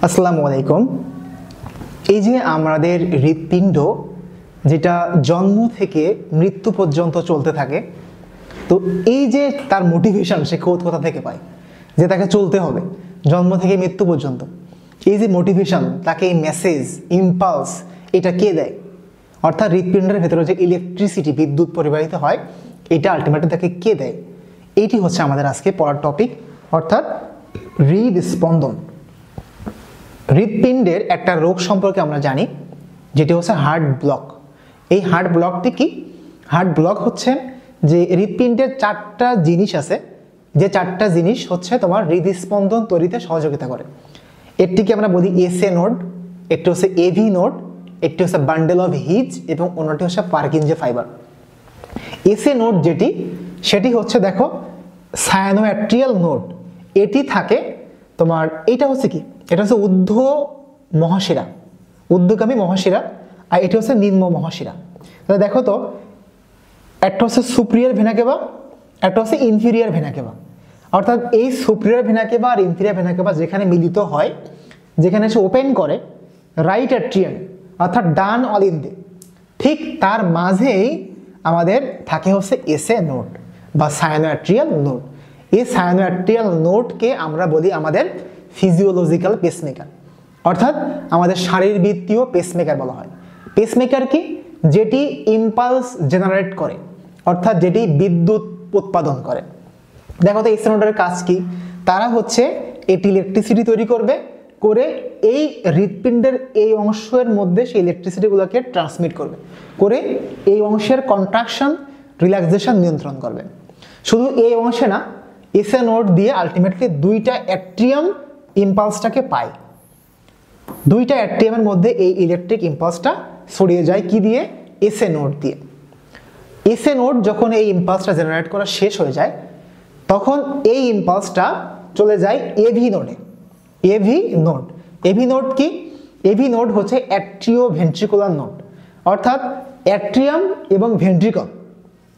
আসসালামু আলাইকুম। এই যে আমাদের হৃৎপিণ্ড যেটা জন্ম থেকে মৃত্যু পর্যন্ত চলতে থাকে, তো এই যে তার মোটিভেশন সে কোথা থেকে পায় যে তাকে চলতে হবে জন্ম থেকে মৃত্যু পর্যন্ত, এই যে মোটিভেশন, তাকে এই মেসেজ, ইম্পালস, এটা কে দেয়? অর্থাৎ হৃৎপিণ্ডের ভেতরে যে ইলেকট্রিসিটি, বিদ্যুৎ পরিবাহিত হয়, এটা আলটিমেটলি তাকে কে দেয়? এইটি হচ্ছে আমাদের আজকে পড়ার টপিক, অর্থাৎ হৃদস্পন্দন। হৃৎপিণ্ডের একটা রোগ সম্পর্কে আমরা জানি, যেটি হচ্ছে হার্ট ব্লক। এই হার্ট ব্লকটি কি? হার্ট ব্লক হচ্ছে যে হৃৎপিণ্ডের চারটা জিনিস আছে, যে চারটা জিনিস হচ্ছে তোমার হৃদস্পন্দন তৈরিতে সহযোগিতা করে। একটিকে আমরা বলি এসএ নোড, একটি হচ্ছে এভি নোড, একটি হচ্ছে বান্ডেল অফ হিজ এবং অন্যটি হচ্ছে পার্কিনজে ফাইবার। এসএ নোড যেটি, সেটি হচ্ছে দেখো সায়ানোঅ্যাট্রিয়াল নোড। এটি থাকে তোমার, এটা হচ্ছে কি, এটা হচ্ছে ঊর্ধ্ব মহাশিরা, ঊর্ধ্বগামী মহাশিরা, আর এটি হচ্ছে নিম্ন মহাশিরা। তাহলে দেখো তো, একটা হচ্ছে সুপ্রিয়ার ভেনা কেভা, একটা হচ্ছে ইনফিরিয়ার ভেনা কেভা। অর্থাৎ এই সুপ্রিয়ার ভেনা কেভা আর ইনফিরিয়ার ভেনা কেভা যেখানে মিলিত হয়, যেখানে এসে ওপেন করে রাইট অ্যাট্রিয়াম, অর্থাৎ ডান অলিন্দে, ঠিক তার মাঝেই আমাদের থাকে হচ্ছে এসএ নোড বা সায়ানোঅ্যাট্রিয়াল নোড। এই সায়ানোঅ্যাট্রিয়াল নোডকে আমরা বলি আমাদের ফিজিওলজিক্যাল পেসমেকার, অর্থাৎ আমাদের শারীরবৃত্তীয় পেসমেকার বলা হয়। পেসমেকার কি? যেটি ইম্পালস জেনারেট করে, অর্থাৎ যেটি বিদ্যুৎ উৎপাদন করে। দেখো তো এসএ নোডের কাজ কি? তারা হচ্ছে এটি ইলেকট্রিসিটি তৈরি করবে, করে এই হৃৎপিণ্ডের এই অংশের মধ্যে সেই ইলেকট্রিসিটিগুলোকে ট্রান্সমিট করবে, করে এই অংশের কন্ট্রাকশন, রিল্যাক্সেশন নিয়ন্ত্রণ করবে। শুধু এই অংশে না, এসএ নোড দিয়ে আলটিমেটলি দুইটা অ্যাট্রিয়াম ইম্পালসটাকে পায়। দুইটা অ্যাট্রিয়ামের মধ্যে এই ইলেকট্রিক ইম্পালসটা ছড়িয়ে যায় কি দিয়ে? এসএ নোড দিয়ে। এসএ নোড যখন এই ইম্পালসটা জেনারেট করা শেষ হয়ে যায়, তখন এই ইম্পালসটা চলে যায় এভি নোডে। এভি নোড, এভি নোড কি? এভি নোড হচ্ছে অ্যাট্রিও ভেন্ট্রিকুলার নোড, অর্থাৎ অ্যাট্রিয়াম এবং ভেন্ট্রিকল,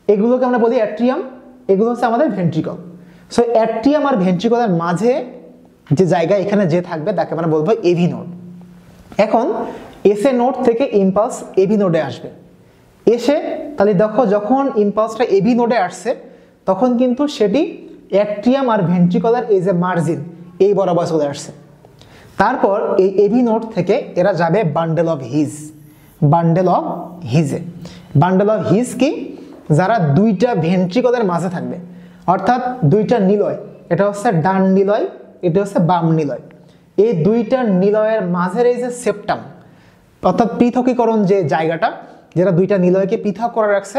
এগুলোকে আমরা বলি অ্যাট্রিয়াম, এগুলো হচ্ছে আমাদের ভেন্ট্রিকল। সো অ্যাট্রিয়াম আর ভেন্ট্রিকলের মাঝে যে জায়গা এখানে যে থাকবে তাকে আমরা বলবো এভি নোড। এখন এসএ নোড থেকে ইম্পালস এভি নোডে আসবে, এসে তাহলে দেখো যখন ইম্পালসটা এভি নোডে আসছে, তখন কিন্তু সেটি অ্যাট্রিয়াম আর ভেন্ট্রিকলের এই যে মার্জিন, এই বরাবর চলে আসছে। তারপর এই এভি নোড থেকে এরা যাবে bundle of His, bundle of হিজে। বান্ডেল অফ হিজ কি? যারা দুইটা ভেন্ট্রিকলের মাঝে থাকবে, অর্থাৎ দুইটা নিলয়, এটা হচ্ছে ডান নিলয়, এটা হচ্ছে বাম নিলয়। এই দুইটা নিলয়ের মাঝের এই যে সেপ্টাম, অর্থাৎ পৃথকীকরণ যে জায়গাটা, যেটা দুইটা নিলয়কে পৃথক করে রাখছে,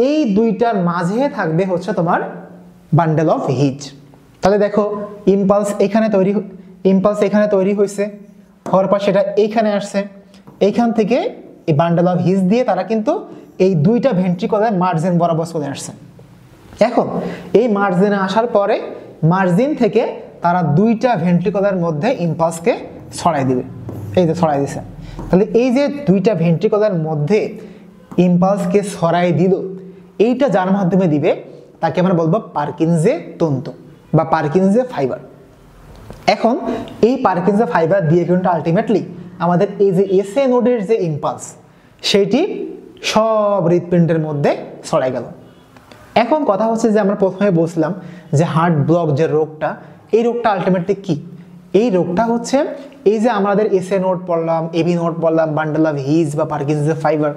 এই দুইটার মাঝে থাকবে হচ্ছে তোমার বান্ডেল অফ হিজ। তাহলে দেখো ইম্পালস এখানে তৈরি হয়েছে, হওয়ার পর সেটা এইখানে আসছে, এইখান থেকে এই বান্ডেল অফ হিজ দিয়ে তারা কিন্তু এই দুইটা ভেন্ট্রিকলের মার্জিন বরাবর চলে আসছে। এখন এই মার্জিনে আসার পরে মার্জিন থেকে তারা দুইটা ভেন্ট্রিকলের মধ্যে ইম্পালসকে ছড়াই দিবে, এই যে ছড়াই দিছে। তাহলে এই যে দুইটা ভেন্ট্রিকলের মধ্যে ইম্পালসকে ছড়াই দিল, এইটা যার মাধ্যমে দিবে তাকে আমরা বলবো পার্কিনজে তন্তু বা পার্কিনজে ফাইবার। এখন এই পার্কিনজে ফাইবার দিয়ে কিন্তু আলটিমেটলি আমাদের এই যে এসএ নোডের যে ইম্পালস, সেইটি সব হৃৎপিণ্ডের মধ্যে ছড়াই গেল। এখন কথা হচ্ছে যে আমরা প্রথমে বলছিলাম যে হার্ট ব্লক যে রোগটা, এই রোগটা আলটিমেটলি কি? এই রোগটা হচ্ছে এই যে আমাদের এসএ নোড পড়লাম, এভি নোড পড়লাম, বান্ডেল অফ হিজ বা পার্কিনসন ফাইবার,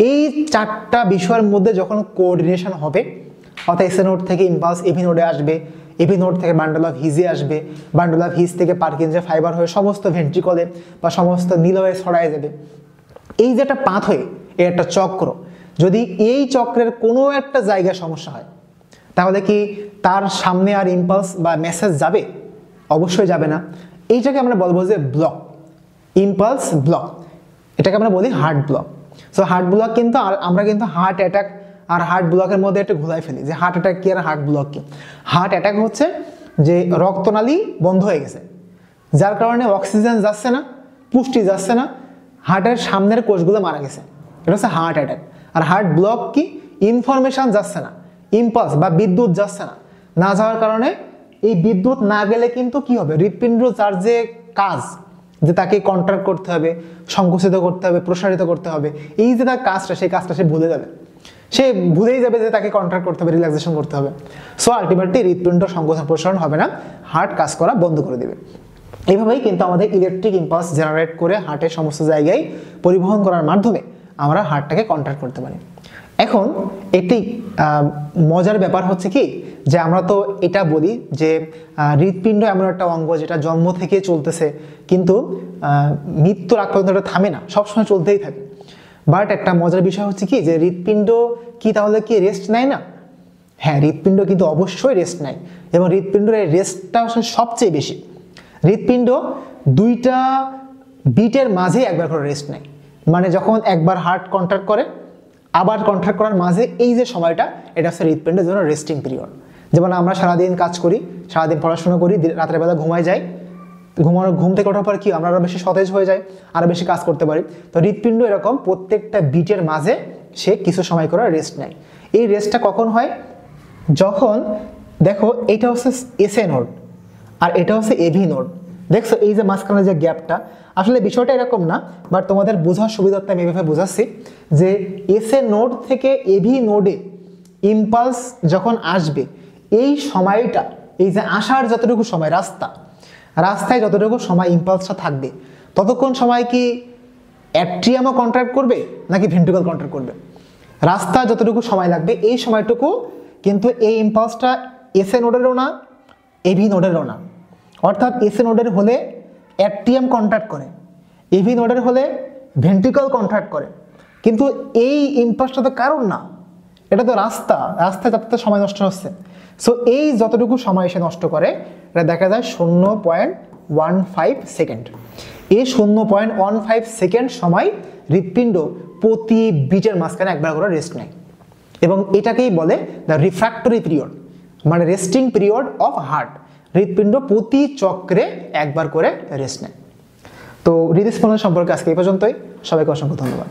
এই চারটা বিষয়ের মধ্যে যখন কোঅর্ডিনেশন হবে, অর্থাৎ এসএ নোড থেকে ইম্পালস এভি নোডে আসবে, এভি নোড থেকে বান্ডেল অফ হিজে আসবে, বান্ডেল অফ হিজ থেকে পার্কিনসন ফাইবার হয়ে সমস্ত ভেন্ট্রিকলে বা সমস্ত নিলয়ে ছড়ায় যাবে। এই যে একটা পাথ হয়ে এই একটা চক্র, যদি এই চক্রের কোনো একটা জায়গায় সমস্যা হয়, তাহলে কি তার সামনে আর ইম্পালস বা মেসেজ যাবে? অবশ্যই যাবে না। এইটাকে আমরা বলবো যে ব্লক, ইম্পালস ব্লক, এটাকে আমরা বলি heart block. So heart block কিন্তু আমরা কিন্তু হার্ট অ্যাটাক আর হার্ট ব্লকের মধ্যে একটু ঘোলাই ফেলি যে হার্ট অ্যাটাক কি আর হার্ট ব্লক কি। হার্ট অ্যাটাক হচ্ছে যে রক্তনালী বন্ধ হয়ে গেছে, যার কারণে অক্সিজেন যাচ্ছে না, পুষ্টি যাচ্ছে না, হার্টের সামনের কোষগুলো মারা গেছে, এটা হচ্ছে হার্ট অ্যাটাক। আর হার্ট ব্লক কি? ইনফরমেশন যাচ্ছে না, ইম্পালস বা বিদ্যুৎ যাচ্ছে না, না যাওয়ার কারণে এই বিদ্যুৎ না গেলে কিন্তু কি হবে? হৃৎপিণ্ড যার যে কাজ, যে তাকে কন্ট্রাক্ট করতে হবে, সংকুচিত করতে হবে, প্রসারিত করতে হবে, এই যে তার কাজটা, সেই কাজটা সে ভুলে যাবে, সে ভুলেই যাবে যে তাকে কন্ট্রাক্ট করতে হবে, রিল্যাক্সেশন করতে হবে। সো আলটিমেটলি হৃৎপিণ্ড সংকোচন প্রসারণ হবে না, হার্ট কাজ করা বন্ধ করে দেবে। এইভাবেই কিন্তু আমাদের ইলেকট্রিক ইম্পালস জেনারেট করে হার্টের সমস্ত জায়গায় পরিবহন করার মাধ্যমে আমরা হার্টটাকে কন্ট্রাক্ট করতে পারি। এখন একটি মজার ব্যাপার হচ্ছে কি, যে আমরা তো এটা বলি যে হৃৎপিণ্ড এমন একটা অঙ্গ যেটা জন্ম থেকে চলতেছে, কিন্তু মৃত্যুর আগ পর্যন্ত এটা থামে না, সবসময় চলতেই থাকে। বাট একটা মজার বিষয় হচ্ছে কি, যে হৃৎপিণ্ড কি তাহলে কি রেস্ট নেয় না? হ্যাঁ, হৃৎপিণ্ড কিন্তু অবশ্যই রেস্ট নেয়, এবং হৃৎপিণ্ডের এই রেস্টটা আসলে সবচেয়ে বেশি। হৃৎপিণ্ড 2টা বিটের মাঝে একবার করে রেস্ট নেয়, মানে যখন একবার হার্ট কন্ট্রাক্ট করে আবার কন্ট্রাক্ট করার মাঝে এই যে সময়টা, এটা হচ্ছে হৃৎপিণ্ডের জন্য রেস্টিং পিরিয়ড। যেমন আমরা সারাদিন কাজ করি, সারাদিন পড়াশোনা করি, রাতের বেলা ঘুমায় যাই, ঘুম থেকে ওঠার পর কি আমরা আরো বেশি সতেজ হয়ে যাই, আরো বেশি কাজ করতে পারি। তো হৃৎপিণ্ড এরকম প্রত্যেকটা বিটের মাঝে সে কিছু সময় করে রেস্ট নেয়। এই রেস্টটা কখন হয়? যখন দেখো এটা হচ্ছে এসএ নোড আর এটা হচ্ছে এভি নোড, দেখছো এই যে মাঝখানে যে গ্যাপটা, আসলে বিষয়টা এরকম না, বাট তোমাদের বোঝার সুবিধার্থে আমি এভাবে বোঝাচ্ছি যে এসএ নোড থেকে এভি নোডে ইম্পালস যখন আসবে, এই সময়টা, এই যে আসার যতটুকু সময়, রাস্তায় যতটুকু সময় ইম্পালসটা থাকবে, ততক্ষণ সময় কি অ্যাট্রিয়ামও কন্ট্রাক্ট করবে নাকি ভেন্ট্রিকল কন্ট্রাক্ট করবে? রাস্তা যতটুকু সময় লাগবে এই সময়টুকু কিন্তু এই ইম্পালসটা এসএ নোডেরও না, এভি নোডেরও না। অর্থাৎ এসএ নোডের হলে অ্যাট্রিয়াম কন্ট্রাক্ট করে, এভি নোডের হলে ভেন্ট্রিকল কন্ট্রাক্ট করে, কিন্তু এই ইম্পালসটা তো কারণ না, এটা তো রাস্তায় যাতে সময় নষ্ট হচ্ছে। সো এই যতটুকু সময় সে নষ্ট করে, এটা দেখা যায় 0.15 সেকেন্ড। এই 0.15 সেকেন্ড সময় হৃৎপিণ্ড প্রতি বিটের মাঝখানে একবার করে রেস্ট নেয়, এবং এটাকেই বলে দ্য রিফ্র্যাক্টরি পিরিয়ড, মানে রেস্টিং পিরিয়ড অফ হার্ট। হৃৎপিণ্ড প্রতি চক্রে একবার করে রেস্ট নেয়। তো হৃদস্পন্দন সম্পর্কে আজকে এই পর্যন্তই। সবাইকে অসংখ্য ধন্যবাদ।